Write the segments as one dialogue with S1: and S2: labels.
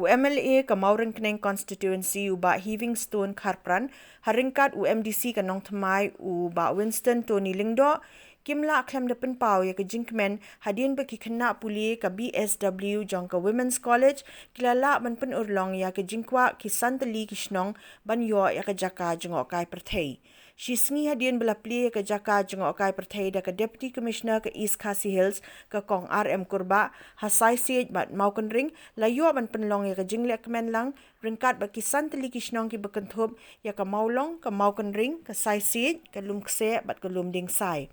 S1: MLA ke Mawryngkneng Constituency uba Livingstone Kharpran haringkat MDC ke Nong Thamai uba Winston Tony Lingdo kimla aklem depan pau ya ke Kmen hadian bagi kena puli ke BSW jong ke Women's College kilala ban pen urlong ya ke kwah ki santeli kisnong ban yo ya ke jaka jngohkai perthai. She sengi hadian bela pli ke jaka jngohkai perthai da ke Deputy Commissioner ke East Khasi Hills ke Kong RM Kurba hasai siej bat Mawryngkneng layo ban penlong ya ke jinglek Kmen lang ringkat bagi santeli kisnong ki bekenthub ya ke Maulong ke Mawryngkneng ke sai siej ke lumkse bat ke lumding sai.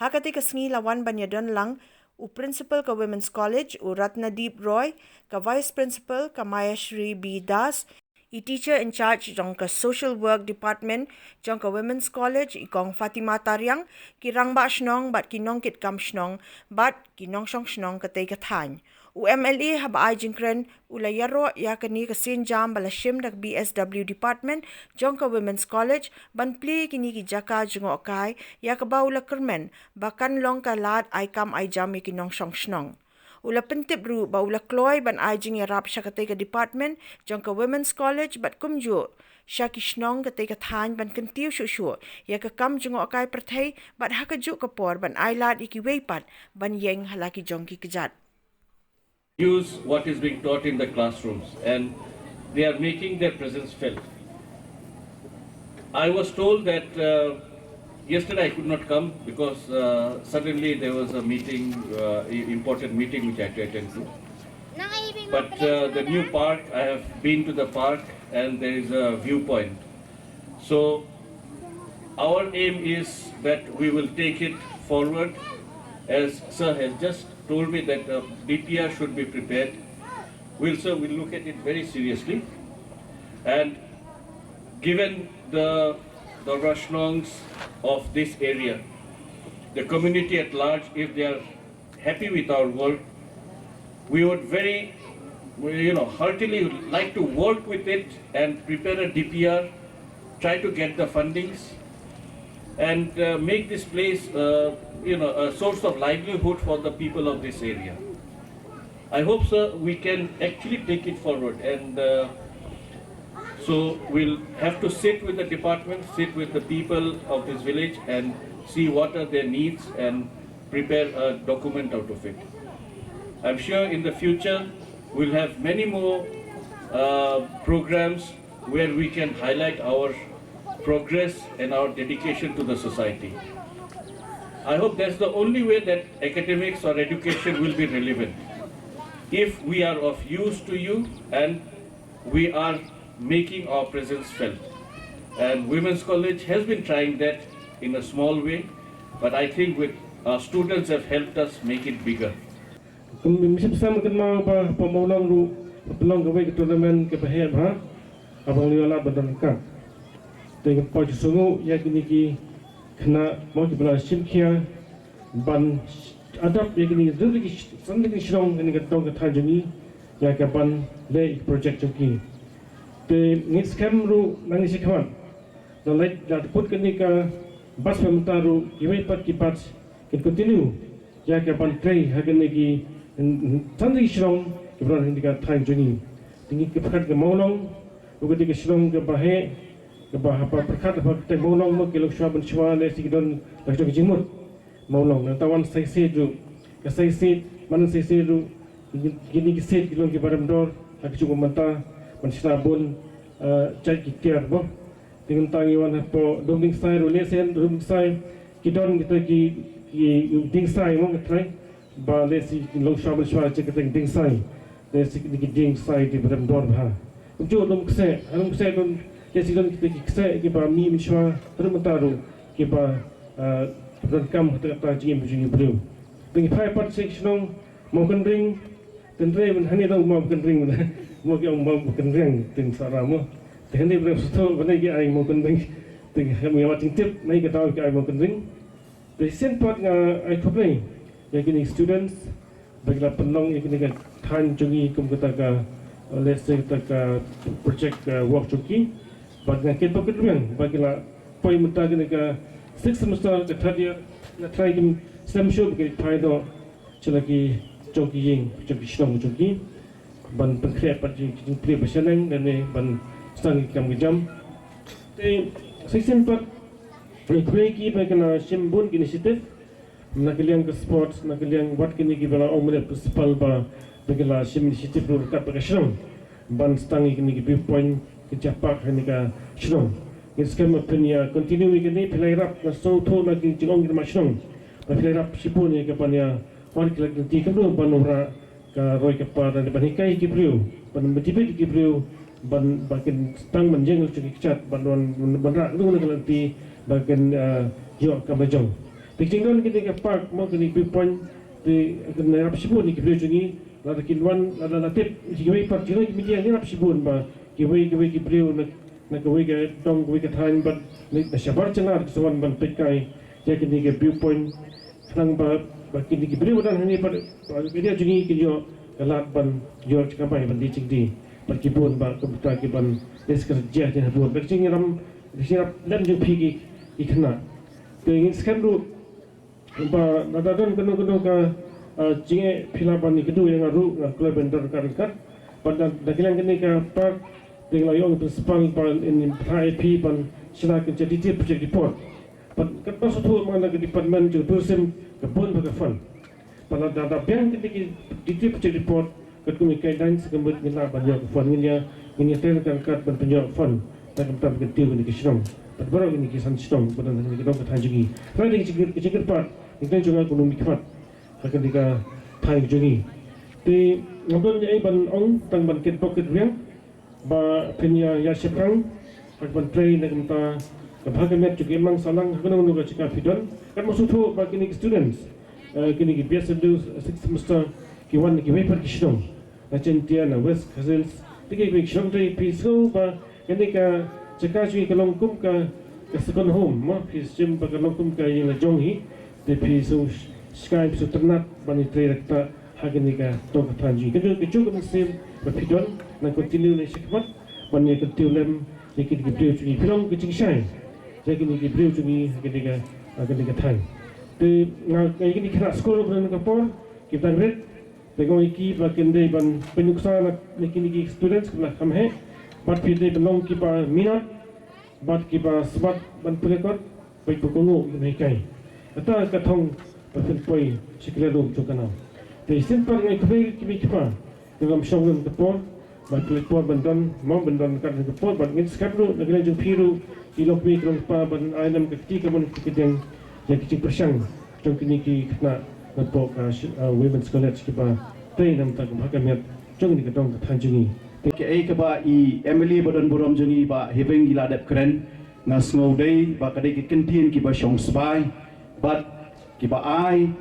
S1: Hakati ke sengi lawan banyadon lang u principal ke Women's College u Ratnadeep Roy ke Vice Principal ke Mayashri B Das teacher in charge jong ke Social Work Department jong ke Women's College ikong Fatima Taryang ki rangba shnong bat ki nongkit kam shnong bat ki nongshong shnong ke tei kathan. MLA haba ai jingkren ulayaro ya kini ke sinjam bala shim dak BSW Department jong ke Women's College ban pli kini ki jaka jngohkai ya ke baula Kmen bakan long ka lad ai kam ai jam ki nongshong shnong. Ula pentip ru ba ula kloy ban ajing ya rap syakate ke department jong ke Women's College bat kumju syaki shnong ke teka than ban kentiu shu ya ke kam jngohkai perthai bat hakaju kapor ban ailat iki weipat ban yeng halaki jong ki kejat.
S2: Use what is being taught in the classrooms and they are making their presence felt. I was told that yesterday I could not come because suddenly there was a meeting, important meeting which I had to attend to. But the new park, I have been to the park and there is a viewpoint. So our aim is that we will take it forward, as Sir has just told me that DPR should be prepared. We'll look at it very seriously, and given the rationales of this area, the community at large, if they are happy with our work, we would very, heartily would like to work with it and prepare a DPR, try to get the fundings, and make this place, a source of livelihood for the people of this area. I hope, sir, we can actually take it forward, and so we'll have to sit with the department, sit with the people of this village and see what are their needs and prepare a document out of it. I'm sure in the future we'll have many more programs where we can highlight our progress and our dedication to the society. I hope that's the only way that academics or education will be relevant. If we are of use to you and we are making our presence felt. And Women's College has been trying that in a small way, but I think with our students have helped us make it bigger.
S3: Misi bersama kenal pemulung ru pelong gawe ke tournament ke bahaya bah abang liala berdengkak. Dengan pojok sungu ya kini ki kena mau dibela simkia ban adap ya kini rezeki sendiri serong ini ketong ke tanjungi ya kapan le project joki. Te ngis kem ru nangis kawan. Dan lagi dah put kini ke bas pemutaru iwei pat kipat kita continue ya kapan tray hagen lagi sendiri serong keberan ini ke tanjungi. Tinggi kepekat ke maulong, bukan ke serong ke bahaya. Apa perkat apa kita maulong mak kelok shua ben shua le sikidon tak jog jimut maulong na tawan sai sedu ke sai set man sai sedu gini ke set kilong ke baram dor tak cukup mata man sabun cai kikiar bo dengan tangiwan po doming sai role sen doming sai kidon kita ki ding sai mo katrai ba le si long shua ben shua cai kita ding sai le si ding sai di baram dor ha jo dom kse don jadi kita kisah kita mi miswa termataru kita berkam kata jing begini beliau. Dengan high part section Mawryngkneng tentang menghani tahu Mawryngkneng mau yang Mawryngkneng tentang saramu. Tentang beliau suatu benda yang ay Mawryngkneng tentang kami awak tip naik kita tahu ay Mawryngkneng. Dari sen part ay Khubor yang kini students bagilah penong yang kini kan than jungi kum kata ka let's say kata project work jungi. Bagian kita berkenan, bagilah poin muda kita ke 6 semester ke third year, nak try kim sem show ke try do, celaki jogi yang jogi senang jogi. ban pynkhraw pat jing pli baseneng dan ban stang kam gejam te season pat play ki ba kana simbun initiative nakaliang ke sports nakaliang wat kini ki bala omre principal ba begala sim initiative ru kat ba kashrong ban stang kini ki point ke japak ni ka shrong skema penya continue kini play rap na so to na ki jong ki ma shrong ba play rap sipun ni ka panya wan ki lagi ti kam ban ora ka roi ka pa dan ban hikai ki brio ban motivate ki brio ban bakin stang manjeng chu ki chat ban ban ra lu na kalanti bagan yo ka bajong Pijingan kita ke park mau kini point di kena rap sibun ni kita jungi lada kinwan lada natip kiwai park jungi kita ni rap sibun ba kiwai kibriu nak kiwai ke dong kiwai ke thain ban na sabar cenar kesuan ban pekai ya kini ke viewpoint sang ba kini kibriu dan ni par dia jungi kinyo kalat ban yo kampai ban di cingdi par kibun ba komputer kiban deskar jah ni habun ba cing ram disirap dan jung pigi ikna ke ingin skandal ba nadadan kena ka jinge philaban ni kedu yang aru club bender kan pada dakilan kini ka park dengan yang principal ban in IP ban sila ke jadi project report pada kat satu mana ke department ju tourism ke bon ba fund pada data bank kini di project report kat kumi guidelines kembut nila banyak fund ini kan kat ban banyak fund dan tempat ke tiu ni ke shrong baru ini kisan shtong pada nanti kita akan tanjugi. Kalau ini cikir part, kita juga ekonomi kuat. Akan kita tanjuk jungi. Di ngabun ni ban ong tang ban kit pocket riang, ba penya ya seprang, akan play nak kita kebahagiaan juga emang salang akan menunggu jika pidon. Kan maksud tu bagi ni students, kini kita biasa dulu 6 semester kiwan ni kita pergi shtong. Macam dia na West Cousins, tiga pergi shtong dari peaceful ba kini kita jika cui kalau kum ka second home, mah piscem kalau kum ka yang jong hi, tapi so Skype so ternat bani terita hagini ka tong tanji. Keju kan sim berpidon, nak continue ni sekmat, bani continue ni kita beriu cui film kecing shine, jadi ni beriu cui hagini ka thang. Te ngak ini kena sekolah bukan kapor, kita red, tengok iki bagian dari ban penyuksa nak ni students kena kami. Bat pide belong kipa minat, bat kipa sebat ban pelekot, baik berkungu ini kai. Kata katong berfirpoi sekelilum cukana. Tapi simpan ngai kebiri kipa dalam showroom kepor, bat pelekot bandan mau bandan kat kepor, bat ngit skablu negara jung piru ilok mi kerong pa ban item ketika ban kekideng yang kecil persang. Jung kini kena ngepok women's college kipa. Tapi nam tak bahkan jung ni katong tanjungi.
S4: KA ke ba I MLA badan buram jungi ba heveng gila dep keren ngas ngodei ba kadai ke kentin ki ba shong sbai bat ki ba ai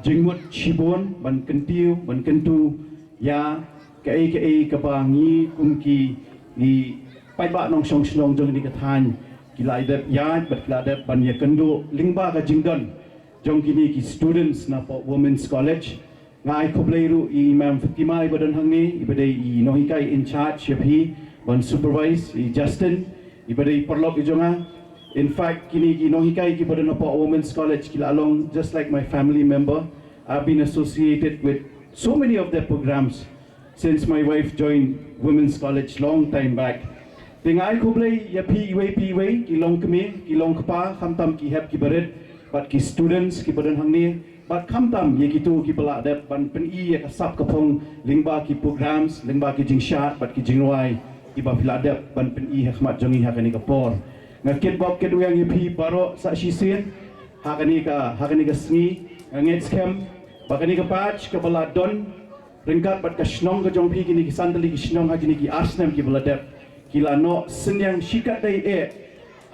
S4: jingmut chibon ban kentiu ban kentu ya KA ke ba ngi kum ki ni pai ba nong shong shnong jong ni ka than gila dep ya bat gila dep ban ya kendu lingba ka jingdon jong kini ki students na po women's college ngai khobleiru I Mam Fatima badan hangni ibadai I jngohkai in charge yapi ban supervise I Justin ibadai perlok ijonga. In fact kini jngohkai ki badan apa women's college kila along just like my family member. I've been associated with so many of their programs since my wife joined women's college long time back. Tengai khoblei yapi iwei ki long Kmen ki long kpa khamtam ki hep ki baret but ki students ki badan hangni bat kamtam ye gitu ki pelak dep ban pen I ya kasap kapong lingba ki programs lingba ki jingshat bat ki jingwai ki ba pelak dep ban pen I hikmat jongi hakani kapor ngakit bob ke yang ye pi baro sa sisen hakani ka sngi nget scam bakani ka patch ka bala don ringkat bat ka snong ka jong pi kini ki sandali ki snong hakini ki arsnam ki bala dep kila no senyang shikat dai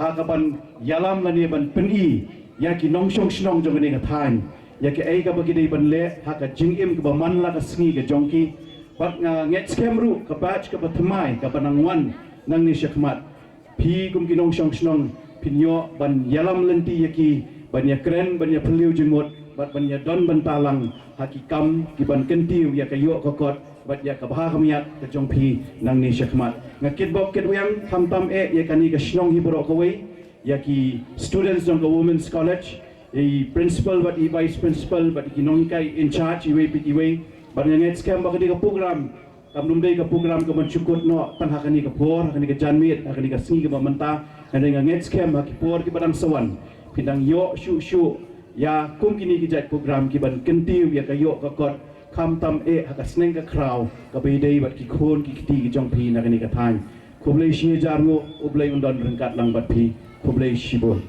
S4: hakaban yalam lani ban pen I ya ki nong shong snong jong ni ka than ya ke ai ka bagi dei ban le ha ka jingim ka man la ka sngi ka jongki bat nga nget scam ru ka batch ka batmai ka banangwan nang ni syakmat pi kum kinong shong snong pinyo ban yalam lenti yaki ban ya kren ban ya peliu jengmot bat ban ya don ban talang hakikam ki ban kentiu ya ka yo kokot bat ya ka baha kamiat ka jongpi nang ni syakmat ngakit bok ket yang tam ya kani ka snong hi boro kawai ya ki students jong ka women's college principal but vice principal but jngohkai in charge iwe but nget scam ba ka program Kamnum dei ka program ka mencukut no tan hakani ka por hakani ka janmit hakani ka singi ka mentah dan dengan ngets kem ha Khubor ki badang sawan pindang yo shu ya kum kini ki jat program ki ban kentiu ya ka yo ka kot kam tam haka sneng ka kraw ka bei dei bat ki khon ki kiti ki jong phi hakani ka thain Khublei shi jarngo ublei undon rengkat lang bat phi Khublei shibol